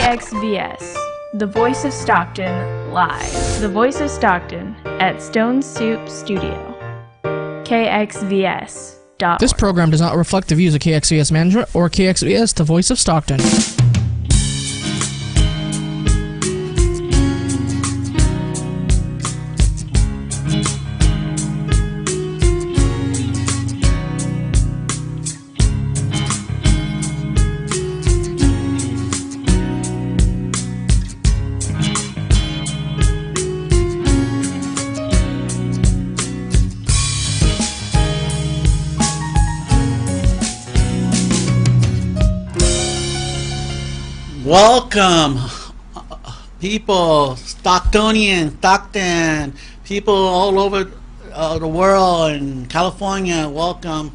KXVS, the voice of Stockton, live. The voice of Stockton at Stone Soup Studio. KXVS. This program does not reflect the views of KXVS management or KXVS, the voice of Stockton. Welcome, people, Stockton, people all over the world and California. Welcome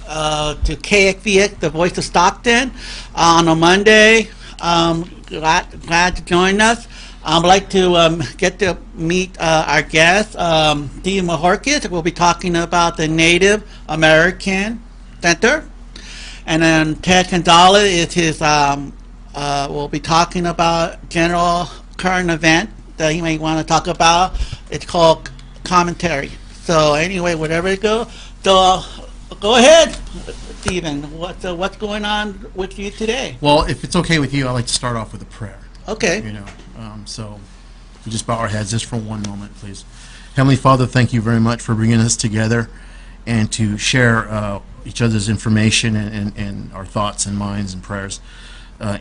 to KXVS, the voice of Stockton, on a Monday. Glad to join us. I'd like to get to meet our guest, Steve Bojorques. We'll be talking about the Native American Center, and then Ted Gonzales is his. We'll be talking about general current event that he may want to talk about. It's called commentary. So anyway, whatever it goes. So go ahead, Stephen. What's going on with you today? Well, if it's okay with you, I'd like to start off with a prayer. Okay. So we just bow our heads just for one moment, please. Heavenly Father, thank you very much for bringing us together and to share each other's information and our thoughts and minds and prayers.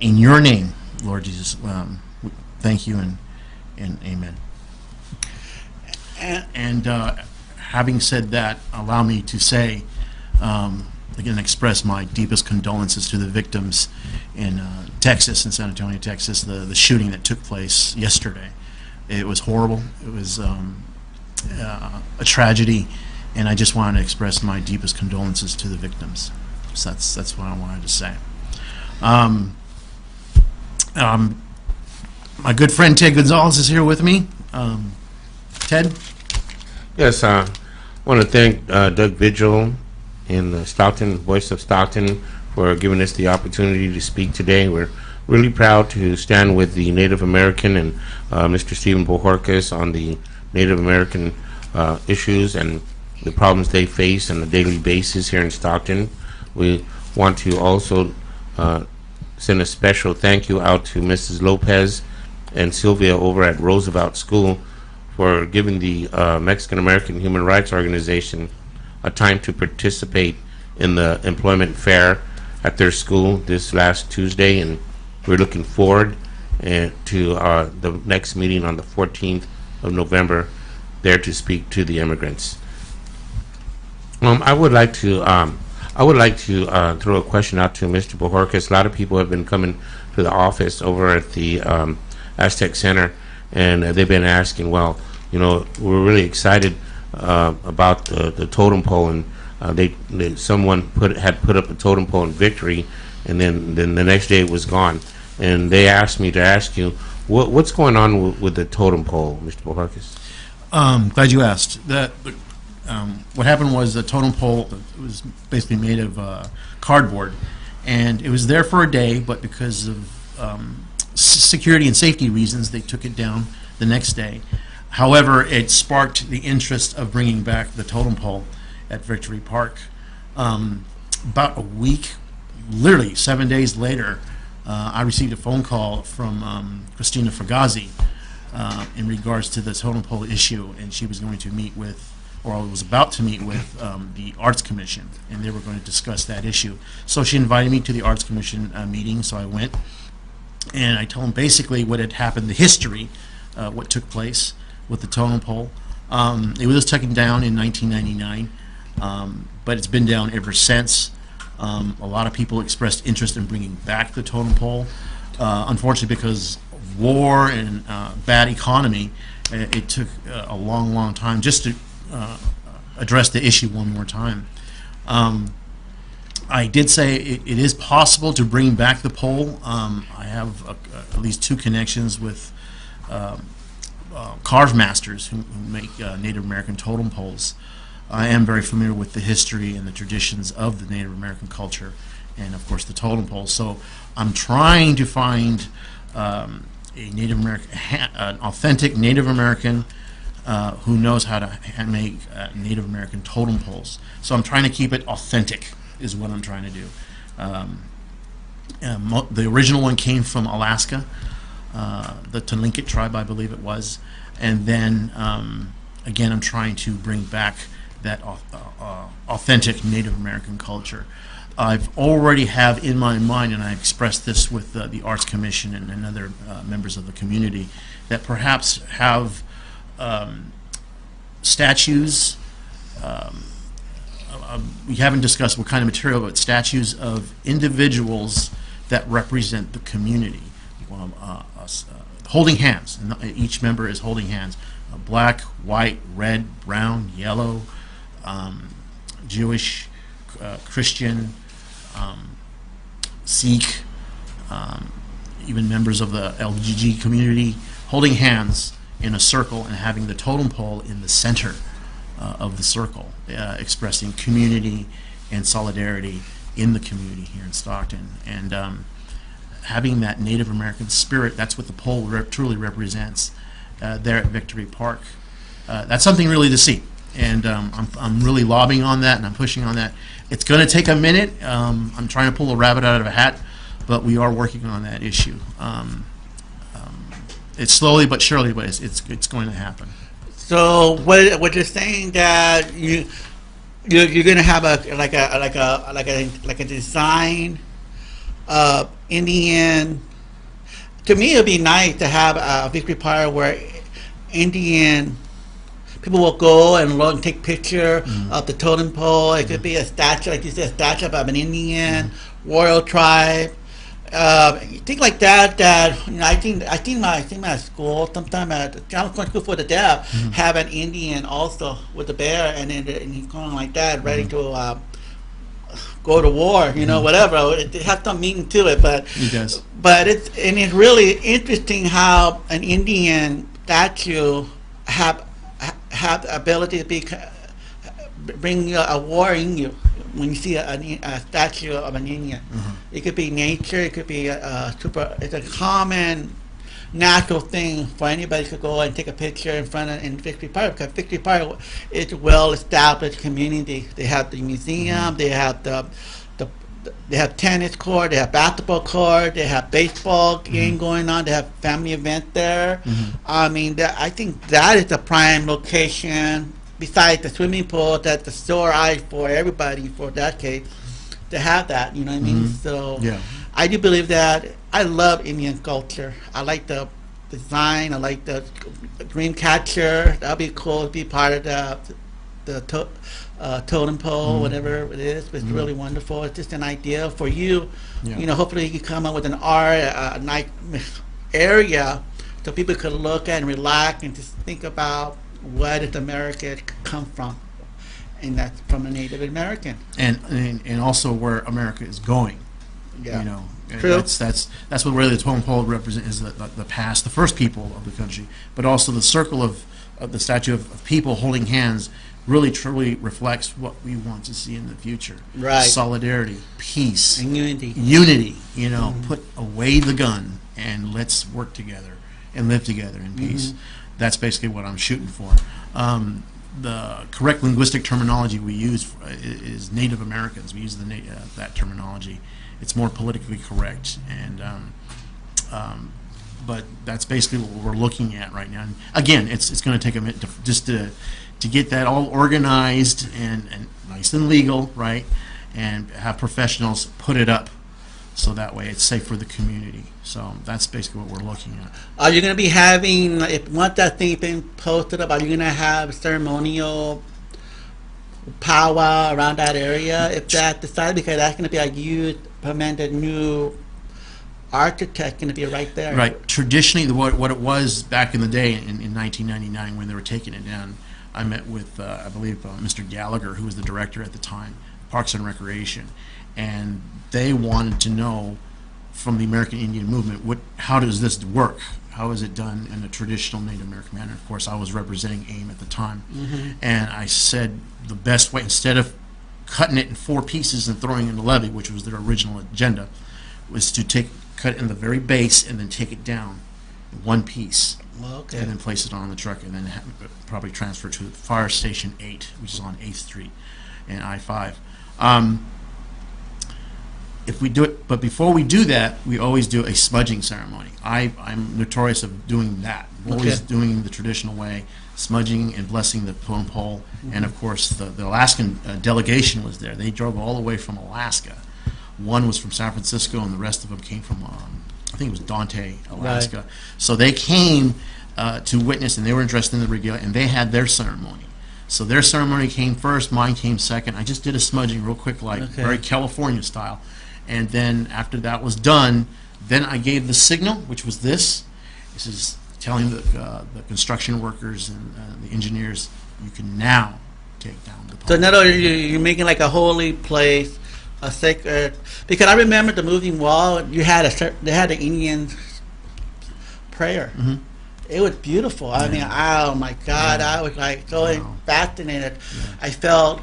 In your name, Lord Jesus, thank you and amen. And having said that, allow me to say, again, express my deepest condolences to the victims in Texas, in San Antonio, Texas, the shooting that took place yesterday. It was horrible. It was a tragedy, and I just wanted to express my deepest condolences to the victims. So that's what I wanted to say. My good friend Ted Gonzales is here with me. Ted? Yes, I want to thank Doug Vigil in the Stockton, voice of Stockton, for giving us the opportunity to speak today. We're really proud to stand with the Native American and Mr. Stephen Bojorques on the Native American issues and the problems they face on a daily basis here in Stockton. We want to also send a special thank you out to Mrs. Lopez and Sylvia over at Roosevelt School for giving the Mexican American Human Rights Organization a time to participate in the employment fair at their school this last Tuesday, and we're looking forward to the next meeting on the 14th of November there to speak to the immigrants. I would like to throw a question out to Mr. Bojorques. A lot of people have been coming to the office over at the Aztec Center, and they've been asking, well, we're really excited about the totem pole, and someone had put up a totem pole in Victory, and then the next day it was gone. And they asked me to ask you, what's going on with the totem pole, Mr. Bojorques? Glad you asked. What happened was the totem pole was basically made of cardboard, and it was there for a day, but because of security and safety reasons, they took it down the next day. However, it sparked the interest of bringing back the totem pole at Victory Park. About a week, literally 7 days later, I received a phone call from Christina Fugazi in regards to the totem pole issue, and she was going to meet with, or was about to meet with, the Arts Commission, and they were going to discuss that issue. So she invited me to the Arts Commission meeting, so I went, and I told them basically what had happened, the history, what took place with the totem pole. It was taken down in 1999, but it's been down ever since. A lot of people expressed interest in bringing back the totem pole. Unfortunately, because of war and bad economy, it took a long time just to address the issue one more time. I did say it is possible to bring back the pole. I have at least two connections with carve masters who make Native American totem poles. I am very familiar with the history and the traditions of the Native American culture, and of course the totem pole. So I'm trying to find a Native American, an authentic Native American who knows how to make Native American totem poles. So I'm trying to keep it authentic, is what I'm trying to do. The original one came from Alaska, the Tlingit tribe, I believe it was, and then again, I'm trying to bring back that authentic Native American culture. I've already have in my mind, and I expressed this with the Arts Commission and other members of the community, that perhaps have statues. We haven't discussed what kind of material, but statues of individuals that represent the community, holding hands. And each member is holding hands: black, white, red, brown, yellow, Jewish, Christian, Sikh, even members of the LGBT community, holding hands in a circle and having the totem pole in the center of the circle, expressing community and solidarity in the community here in Stockton. And having that Native American spirit, that's what the pole truly represents there at Victory Park. That's something really to see. And I'm really lobbying on that, and I'm pushing on that. It's going to take a minute. I'm trying to pull a rabbit out of a hat, but we are working on that issue. It's slowly but surely, but it's going to happen. So what you're saying that you're going to have a design Indian. To me, it'd be nice to have a Victory Park where Indian people will go and look and take picture of the totem pole. It could be a statue, like you said, a statue of an Indian royal tribe. Things like that. That I think my school, sometime at California School for the Deaf, have an Indian also with the bear, and he's going like that, ready to go to war. Whatever. It has some meaning to it, but it does. But it's really interesting how an Indian statue have the ability to bring a war in you. When you see a statue of an Indian, it could be nature, it could be it's a common, natural thing for anybody to go and take a picture in Victory Park, because Victory Park is a well-established community. They have the museum, they have they have tennis court, they have basketball court, they have baseball game going on, they have family event there. I mean, I think that is the prime location, besides the swimming pool, that's the sore eye for everybody for that case, to have that, you know what I mean? So Yeah. I do believe that. I love Indian culture. I like the design, I like the dream catcher. That'd be cool to be part of the totem pole, whatever it is. It's really wonderful. It's just an idea for you. Yeah. Hopefully you can come up with an art, a nice area so people could look at and relax and just think about where did America come from, and that's from a Native American. And also where America is going. Yeah. True. That's what really the totem pole represents, is the past, the first people of the country, but also the circle of the statue of people holding hands really truly reflects what we want to see in the future. Right. Solidarity, peace, And unity. unity. Put away the gun and let's work together and live together in peace. That's basically what I'm shooting for. The correct linguistic terminology we use is Native Americans. We use that terminology. It's more politically correct, and but that's basically what we're looking at right now. And again, it's going to take a minute to get that all organized and nice and legal, right? And have professionals put it up, so that way it's safe for the community. So that's basically what we're looking at. Are you going to be having, once that thing been posted up, are you going to have ceremonial powwow around that area if that decided? Because that's going to be a huge, tremendous new architect going to be right there. Right. Traditionally, what it was back in the day in 1999 when they were taking it down, I met with, I believe, Mr. Gallagher, who was the director at the time, Parks and Recreation, and they wanted to know from the American Indian movement, how does this work? How is it done in a traditional Native American manner? Of course, I was representing AIM at the time, and I said the best way, instead of cutting it in 4 pieces and throwing it in the levee, which was their original agenda, was to take cut it in the very base, and then take it down in one piece, Okay. and then place it on the truck, and then probably transfer to Fire Station 8, which is on 8th Street and I-5. If we do it, but before we do that, we always do a smudging ceremony. I'm notorious of doing that. Always doing the traditional way, smudging and blessing the totem pole. And of course, the Alaskan delegation was there. They drove all the way from Alaska. One was from San Francisco, and the rest of them came from, I think it was Dante, Alaska. Right. So they came to witness, and they were interested in the regalia, and they had their ceremony. So their ceremony came first, mine came second. I just did a smudging real quick, like very California style. And then after that was done, then I gave the signal, which was this. This is telling the construction workers and the engineers, you can now take down the pole. So in other words, you're making like a holy place, a sacred. Because I remember the moving wall. They had an Indian prayer. Mm-hmm. It was beautiful. I mean, oh my God, I was like so fascinated. I felt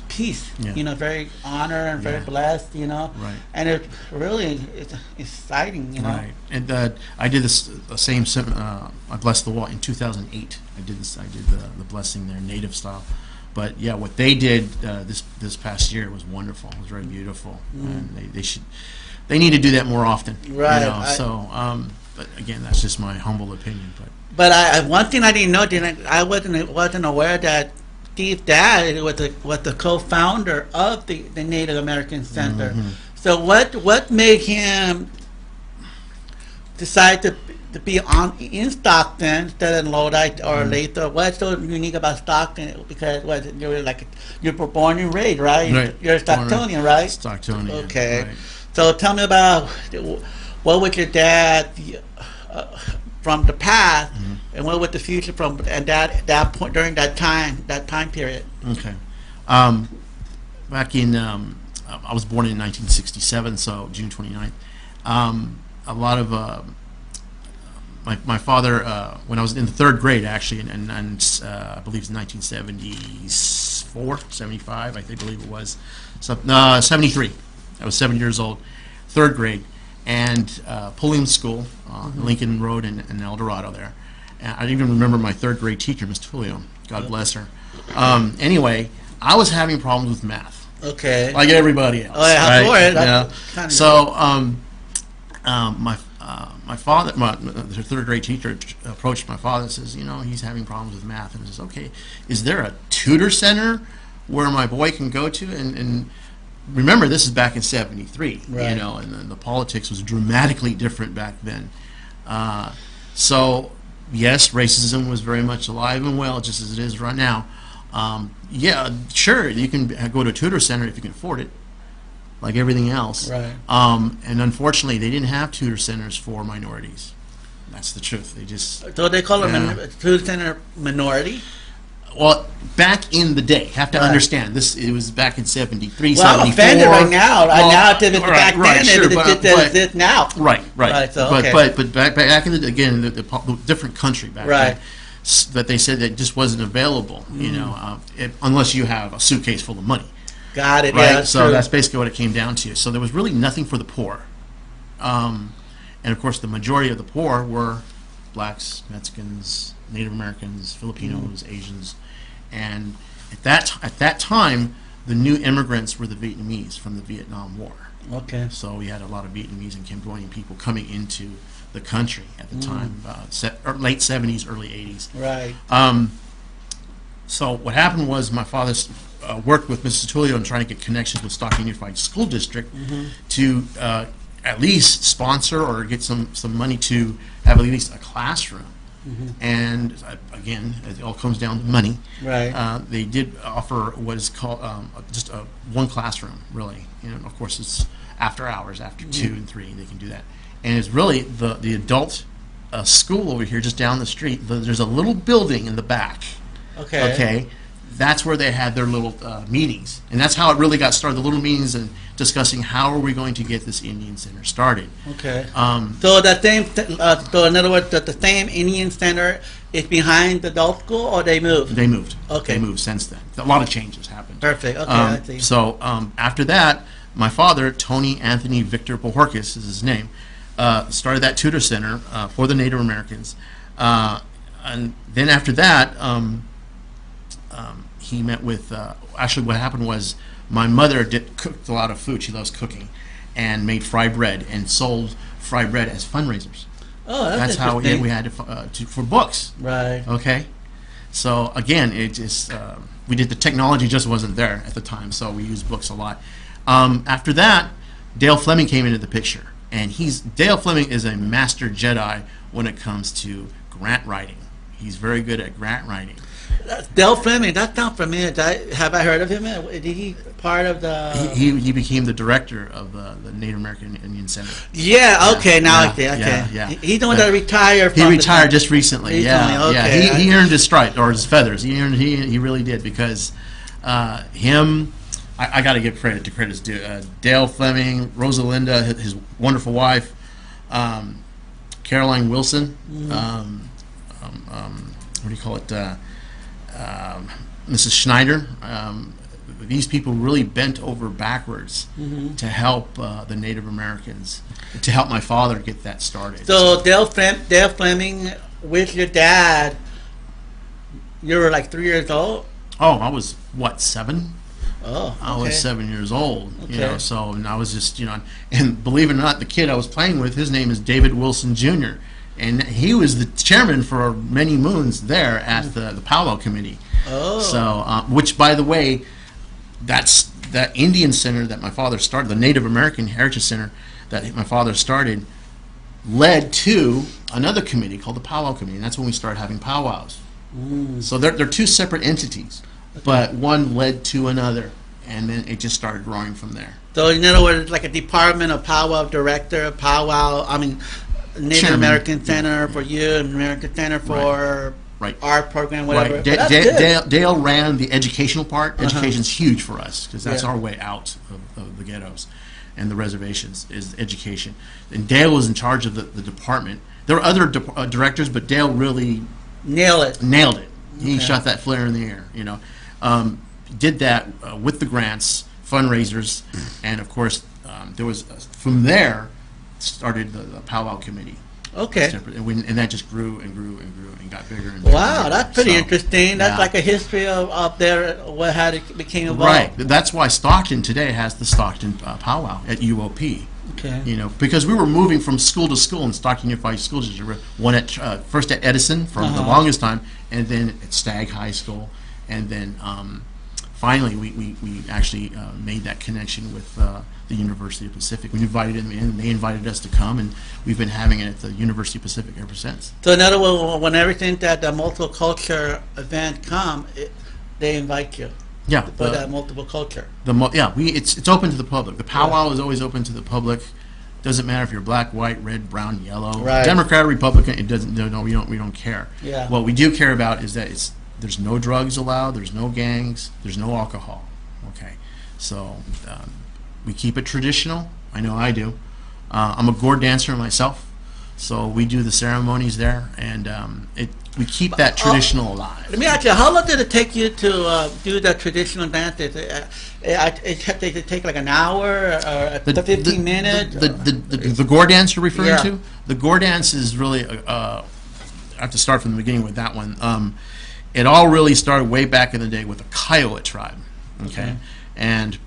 peace, very honored and very blessed, Right. And it really it's exciting, Right. And I did this the same. I blessed the wall in 2008. I did this. I did the blessing there, native style. But yeah, what they did this past year was wonderful. It was very beautiful, and they need to do that more often. Right. But again, that's just my humble opinion. But one thing I didn't know, I wasn't aware that Steve's dad was the co-founder of the Native American Center. Mm-hmm. So what made him decide to be in Stockton instead of Lodi or Lathrop? What's so unique about Stockton? Because you were born and raised, right? Right. You're a Stocktonian, right? Stocktonian. Okay. Right. So tell me about what was your dad from the past, and what was the future from and that point during that time period. Okay. Back in I was born in 1967, so June 29th. A lot of my father, when I was in the third grade, actually, and I believe it's 1974, 75, I believe it was, 73. I was 7 years old, third grade, and Pulliam School, Lincoln Road in El Dorado there. And I even remember my third grade teacher, Miss Tulio. God bless her. Anyway, I was having problems with math. Okay. Like everybody else. Oh yeah, right? Yeah. So my father, the third grade teacher, approached my father and says, he's having problems with math, and says, okay, is there a tutor center where my boy can go to? And remember, this is back in '73, right. And the politics was dramatically different back then. So yes, racism was very much alive and well, just as it is right now. Yeah, sure, you can go to a tutor center if you can afford it, like everything else. Right. And unfortunately, they didn't have tutor centers for minorities. That's the truth. They just So they call them a tutor center minority. Well, back in the day, have to understand this. It was back in '73, Well, I'm 74. offended right now. Well, now it was back then, sure, it's now. Right. So, okay. But back in the different country back Right. then, that they said that just wasn't available. Unless you have a suitcase full of money. Got it. Right. Yeah, that's So true. that's basically what it came down to. So there was really nothing for the poor, and of course the majority of the poor were blacks, Mexicans, Native Americans, Filipinos, Asians. And at that time, the new immigrants were the Vietnamese from the Vietnam War. Okay. So we had a lot of Vietnamese and Cambodian people coming into the country at the time, late '70s, early '80s. Right. So what happened was my father worked with Mrs. Tulio in trying to get connections with Stockton Unified School District to at least sponsor or get some money to have at least a classroom. And again, it all comes down to money. Right. They did offer what is called just one classroom, really. Of course, it's after hours, after 2 and 3, they can do that. And it's really the adult school over here, just down the street. There's a little building in the back. Okay. Okay. That's where they had their little meetings, and that's how it really got started. The little meetings and discussing how are we going to get this Indian Center started. Okay. So the same. So in other words, the same Indian Center is behind the adult school, or they moved. They moved. Okay. They moved since then. A lot of changes happened. Perfect. Okay. I see. So after that, my father, Tony Anthony Victor Bojorques is his name, started that tutor center for the Native Americans. And then after that, he met with, actually what happened was my mother cooked a lot of food. She loves cooking, and made fried bread and sold fried bread as fundraisers. Oh, That's how we had to for books. Right. Okay. So again, it just we did the technology just wasn't there at the time, so we used books a lot. After that, Dale Fleming came into the picture, and Dale Fleming is a master Jedi when it comes to grant writing. He's very good at grant writing. Dale Fleming, that's not familiar. Have I heard of him? Did he part of the? He became the director of the Native American Indian Center. Yeah. Okay. Now I see. Okay. Yeah. He's the one that retired. He retired just recently. Yeah. Okay. He earned his stripe or his feathers. He really did, because him. I got to give credit to credit's due. Dale Fleming, Rosalinda, his wonderful wife, Caroline Wilson. What do you call it? Mrs. Schneider. These people really bent over backwards to help the Native Americans, to help my father get that started. So Dale Fleming, with your dad, you were like 3 years old? Oh, I was, what, 7? Oh, okay. I was 7 years old, you Okay. know, so and I was just, you know, and believe it or not, the kid I was playing with, his name is David Wilson Jr., and he was the chairman for many moons there at the Powwow Committee. Oh. So, which, by the way, that's that Indian center that my father started, the Native American Heritage Center that my father started, led to another committee called the Powwow Committee, and that's when we started having powwows. So they're two separate entities, but one led to another, and then it just started growing from there. So in other words, like a department of powwow director, Native Chairman. American Center for you, American Center for Right. art program, whatever. Right. But that's good. Dale ran the educational part. Education's huge for us, because that's Yeah. our way out of the ghettos and the reservations, is education. And Dale was in charge of the department. There were other directors, but Dale really Nail it. nailed it. He Okay. shot that flare in the air, you know. Did that with the grants, fundraisers, and of course, there was, from there, started the Powwow Committee. Okay. Separate, and that just grew and grew and grew and got bigger and bigger. Wow, and bigger. that's pretty So, interesting. That's yeah. like a history of their how it became involved. Right. That's why Stockton today has the Stockton Powwow at UOP. Okay. You know, because we were moving from school to school in Stockton Unified School District. One at first at Edison for the longest time, and then at Stagg High School, and then finally we actually made that connection with the University of Pacific. We invited them in, and they invited us to come, and we've been having it at the University of Pacific ever since. So in other words, when everything that the multiple culture event come, they invite you Yeah. for that multiple culture. It's open to the public. The powwow is always open to the public. Doesn't matter if you're black, white, red, brown, yellow, Right. Democrat or Republican. It doesn't. No, we don't care. Yeah. What we do care about is that there's no drugs allowed. There's no gangs. There's no alcohol. Okay, so we keep it traditional. I know I do. I'm a gourd dancer myself, so we do the ceremonies there, and we keep that traditional alive. Let me ask you, how long did it take you to do the traditional dance? Did it take like an hour or 15 minutes? The gourd dance you're referring Yeah. to? The gourd dance is really, I have to start from the beginning with that one. It all really started way back in the day with the Kiowa tribe, okay? And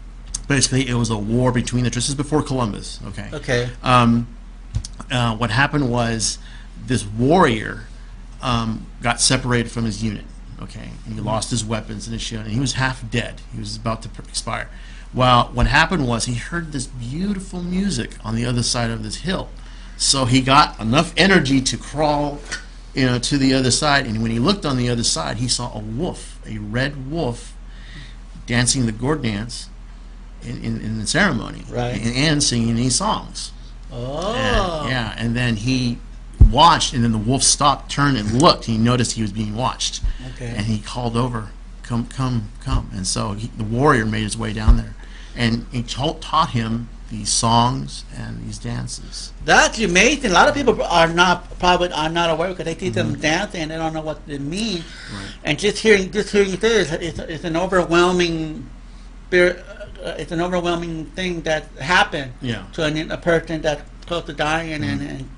basically it was a war between the tribes. This is before Columbus, okay? Okay. What happened was this warrior got separated from his unit, okay? And he lost his weapons and his shield, and he was half dead. He was about to expire. Well, what happened was he heard this beautiful music on the other side of this hill. So he got enough energy to crawl, to the other side, and when he looked on the other side, he saw a wolf, a red wolf, dancing the gourd dance in the ceremony, Right. and singing these songs. Oh. And then he watched, and then the wolf stopped, turned, and looked. He noticed he was being watched, Okay. and he called over, "Come, come, come!" And so the warrior made his way down there, and he taught him these songs and these dances. That's amazing. A lot of people probably are not aware because they see them dancing and they don't know what they mean. Right. And just hearing this it's an overwhelming it's an overwhelming thing that happened Yeah. to a person that close to dying and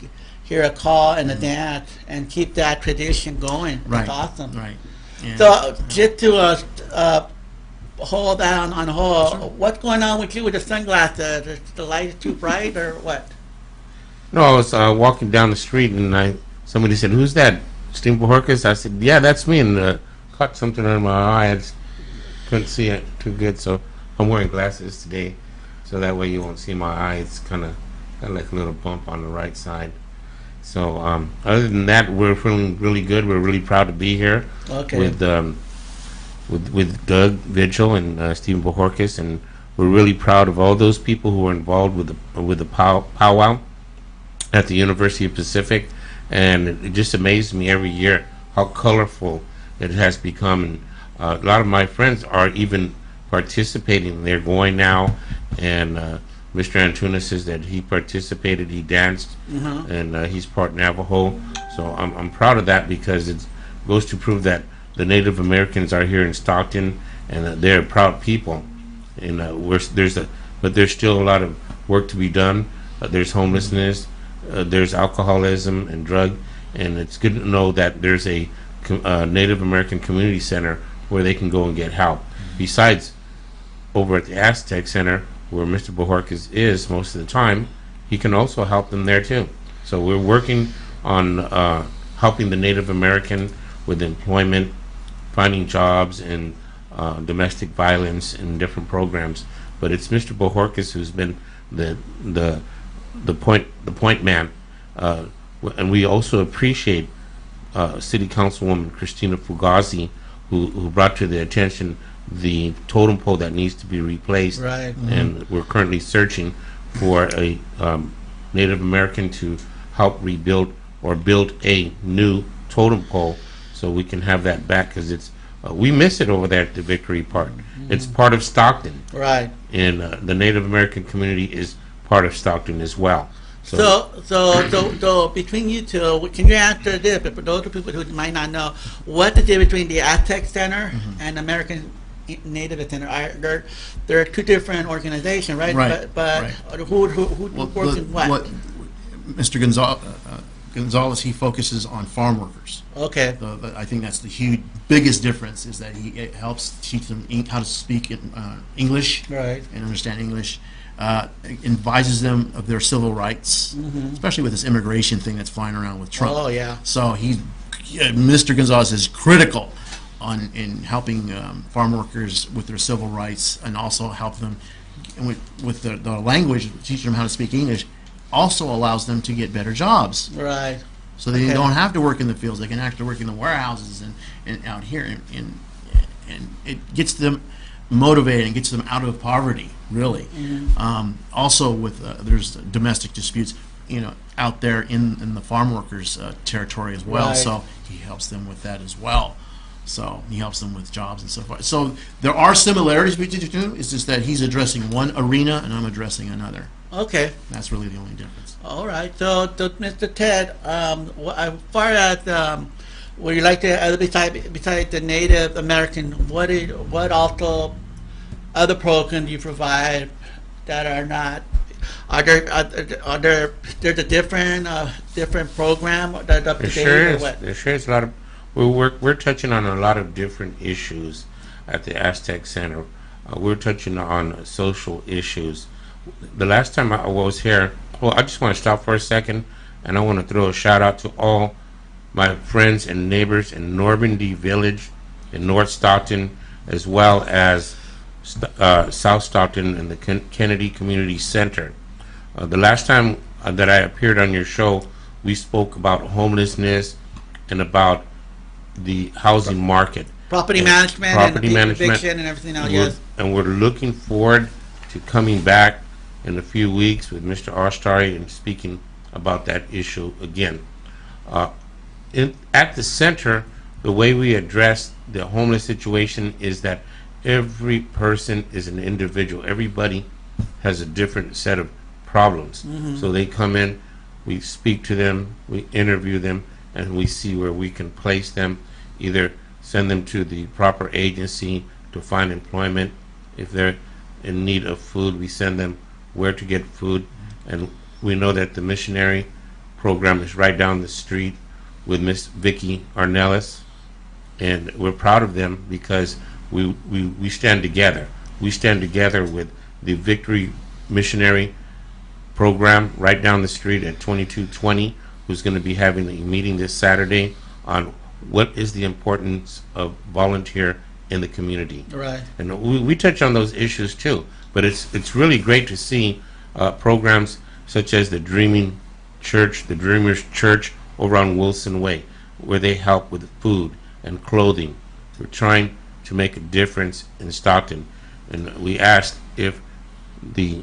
hear a call and a dance and keep that tradition going. Right. That's awesome. Right. And, So just to hold that on hold, what's going on with you with the sunglasses? Is the light too bright or what? No, I was walking down the street and somebody said, "Who's that? Steve Bojorques?" I said, "Yeah, that's me." And caught something under my eye. I just couldn't see it too good, so I'm wearing glasses today, so that way you won't see my eye. It's kind of got like a little bump on the right side. So other than that, we're feeling really good. We're really proud to be here with Doug Vigil and Stephen Bojorques, and we're really proud of all those people who were involved with the powwow at the University of Pacific. And it just amazes me every year how colorful it has become. And a lot of my friends are even participating. They're going now, and Mr. Antuna says that he participated, he danced, and he's part Navajo. So I'm proud of that, because it goes to prove that the Native Americans are here in Stockton, and they're proud people. And but there's still a lot of work to be done. There's homelessness, there's alcoholism and drug, and it's good to know that there's a Native American community center where they can go and get help. Besides, over at the Aztec Center, where Mr. Bojorques is most of the time, he can also help them there too. So we're working on helping the Native American with employment, finding jobs, and domestic violence and different programs. But it's Mr. Bojorques who's been the point man, and we also appreciate City Councilwoman Christina Fugazi, who brought to the attention the totem pole that needs to be replaced. Right. And we're currently searching for a Native American to help rebuild or build a new totem pole so we can have that back, because it's we miss it over there at the Victory Park. It's part of Stockton, Right. and the Native American community is part of Stockton as well. So between you two, can you answer this? But for those people who might not know, what's the difference between the Aztec Center and American Native Center? They're two different organizations, right? Right, But right. who works in what? Mr. Gonzales, he focuses on farm workers. Okay. I think that's the biggest difference, is that he helps teach them how to speak English, Right. and understand English. Advises them of their civil rights, especially with this immigration thing that's flying around with Trump. Oh, yeah. So Mr. Gonzales is critical in helping farm workers with their civil rights, and also help them with the language, teaching them how to speak English. Also allows them to get better jobs, Right. so they Okay. don't have to work in the fields. They can actually work in the warehouses and out here, and it gets them motivated and gets them out of poverty, really. Also, with there's domestic disputes, out there in the farm workers territory as well. Right. So he helps them with that as well. So he helps them with jobs and so forth. So there are similarities between the two. It's just that he's addressing one arena and I'm addressing another. Okay. That's really the only difference. All right. So Mr. Ted, as far as would you like to, besides the Native American, what also other programs do you provide that are not? There's a different program that's up to There date sure or is. what? There sure is a lot of. We're touching on a lot of different issues at the Aztec Center. We're touching on social issues. The last time I was here, well, I just want to stop for a second, and I want to throw a shout out to all my friends and neighbors in Normandy Village, in North Stockton, as well as South Stockton and the Kennedy Community Center. The last time that I appeared on your show, we spoke about homelessness and about the housing market. Property And management property and management. eviction and everything else, yes. And we're looking forward to coming back in a few weeks with Mr. Ostari and speaking about that issue again. At the center, the way we address the homeless situation is that every person is an individual. Everybody has a different set of problems. So they come in, we speak to them, we interview them, and we see where we can place them, either send them to the proper agency to find employment. If they're in need of food, we send them where to get food, and we know that the missionary program is right down the street with Miss Vicky Arnellis, and we're proud of them because we stand together. We stand together with the Victory Missionary program right down the street at 2220, who's going to be having a meeting this Saturday on what is the importance of volunteer in the community. Right. And we touch on those issues too, but it's really great to see programs such as the Dreaming Church, the Dreamers Church over on Wilson Way, where they help with food and clothing. We're trying to make a difference in Stockton, and we asked if the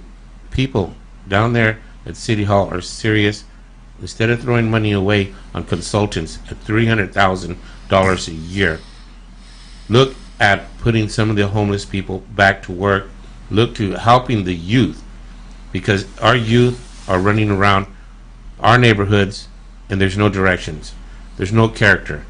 people down there at City Hall are serious. Instead of throwing money away on consultants at $300,000 a year, look at putting some of the homeless people back to work. Look to helping the youth, because our youth are running around our neighborhoods and there's no directions. There's no character.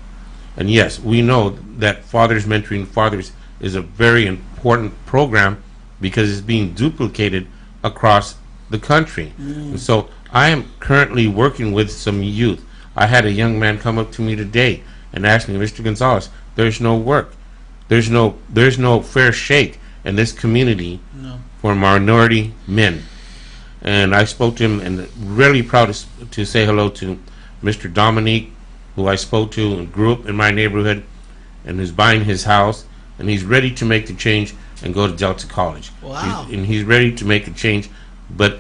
And yes, we know that Fathers Mentoring Fathers is a very important program because it's being duplicated across the country. And so I am currently working with some youth. I had a young man come up to me today and ask me, Mr. Gonzales, there's no work. There's no fair shake in this community for minority men. And I spoke to him, and really proud to say hello to Mr. Dominique, who I spoke to and grew up in my neighborhood, and who's buying his house, and he's ready to make the change and go to Delta College. Wow. He's ready to make a change, but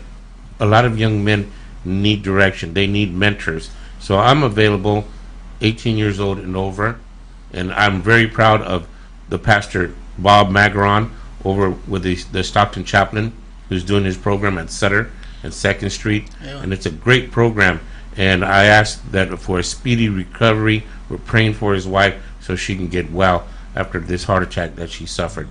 a lot of young men need direction. They need mentors. So I'm available, 18 years old and over, and I'm very proud of the pastor Bob Magaron over with the Stockton chaplain, who's doing his program at Sutter and 2nd Street, and it's a great program. And I asked that for a speedy recovery. We're praying for his wife so she can get well after this heart attack that she suffered.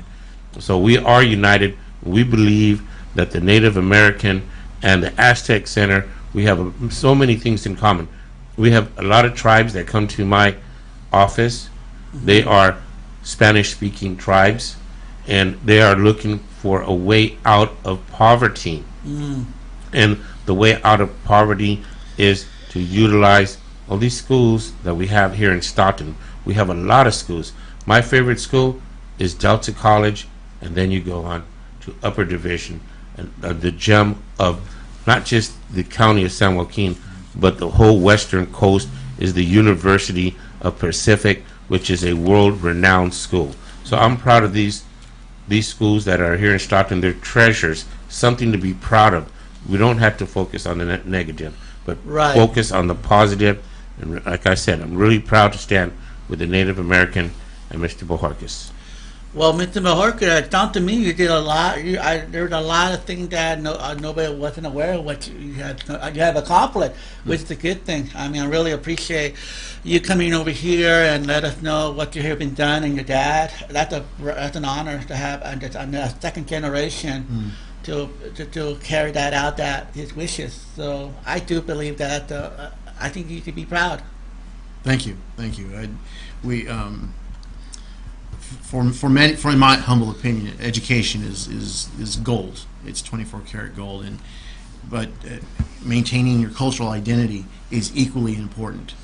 So we are united. We believe that the Native American and the Aztec Center, we have so many things in common. We have a lot of tribes that come to my office. They are Spanish-speaking tribes, and they are looking for a way out of poverty. And the way out of poverty is to utilize all these schools that we have here in Stockton. We have a lot of schools. My favorite school is Delta College, and then you go on to Upper Division, and the gem of not just the county of San Joaquin, but the whole western coast is the University of Pacific, which is a world-renowned school. So I'm proud of these schools that are here in Stockton. They're treasures, something to be proud of. We don't have to focus on the negative, but focus on the positive. And like I said, I'm really proud to stand with the Native American and Mr. Bojorques. Well, Mr. Bojorques, it sounds to me you did a lot. There's a lot of things that nobody wasn't aware of what you have accomplished, which is a good thing. I mean, I really appreciate you coming over here and let us know what you have been done and your dad. That's an honor to have a second generation to carry that out, that his wishes. So I do believe that. I think you should be proud. Thank you. For my humble opinion, education is gold. It's 24 karat gold, but maintaining your cultural identity is equally important.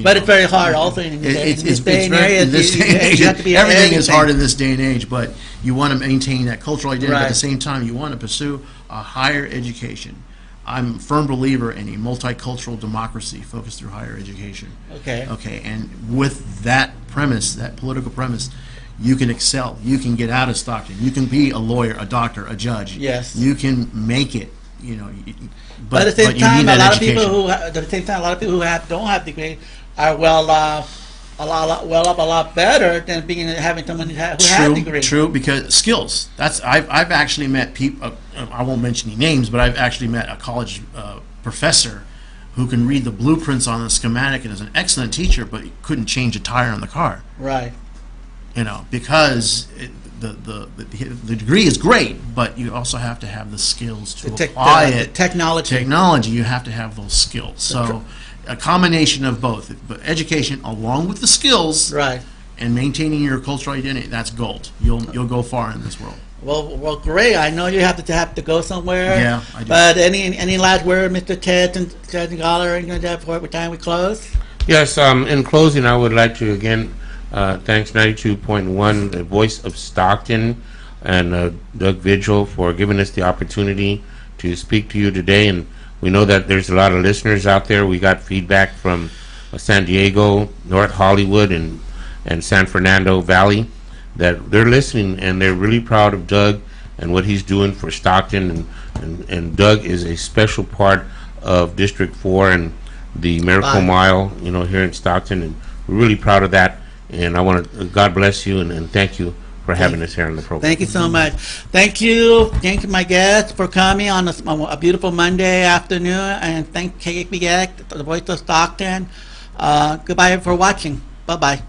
But it's very hard also in this day and age. Everything is hard in this day and age, but you want to maintain that cultural identity. But at the same time, you want to pursue a higher education. I'm a firm believer in a multicultural democracy focused through higher education. Okay, and with that premise, that political premise, you can excel. You can get out of Stockton. You can be a lawyer, a doctor, a judge. Yes. You can make it. But at the same time, a lot of people who don't have degree are well up a lot better than having someone who has a degree. True, because skills. I've actually met people. I won't mention any names, but I've actually met a college professor who can read the blueprints on the schematic and is an excellent teacher, but he couldn't change a tire on the car. Right. Because the degree is great, but you also have to have the skills to apply it. Technology, you have to have those skills. So a combination of both, but education along with the skills, right, and maintaining your cultural identity, that's gold. You'll go far in this world. Well, great. I know you have to go somewhere. Yeah, I do. But any last word, Mr. Ted and Galler, anything like that before the time we close? Yes, in closing, I would like to again thanks 92.1, the voice of Stockton, and Doug Vigil for giving us the opportunity to speak to you today. And we know that there's a lot of listeners out there. We got feedback from San Diego, North Hollywood, and San Fernando Valley that they're listening, and they're really proud of Doug and what he's doing for Stockton. And Doug is a special part of District 4 and the Miracle Mile, here in Stockton, and we're really proud of that. And I want to, God bless you, and thank you for having us here on the program. Thank you so much. Thank you my guests for coming on a beautiful Monday afternoon, and thank KXVS, the voice of Stockton. Goodbye for watching. Bye-bye.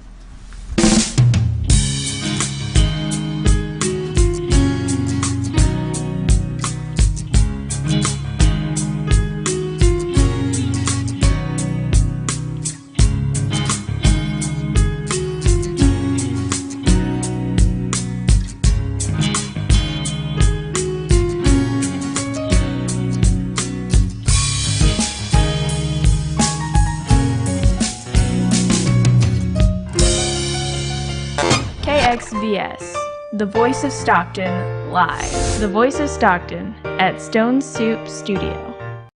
KXVS, the voice of Stockton live. The voice of Stockton at Stone Soup Studio.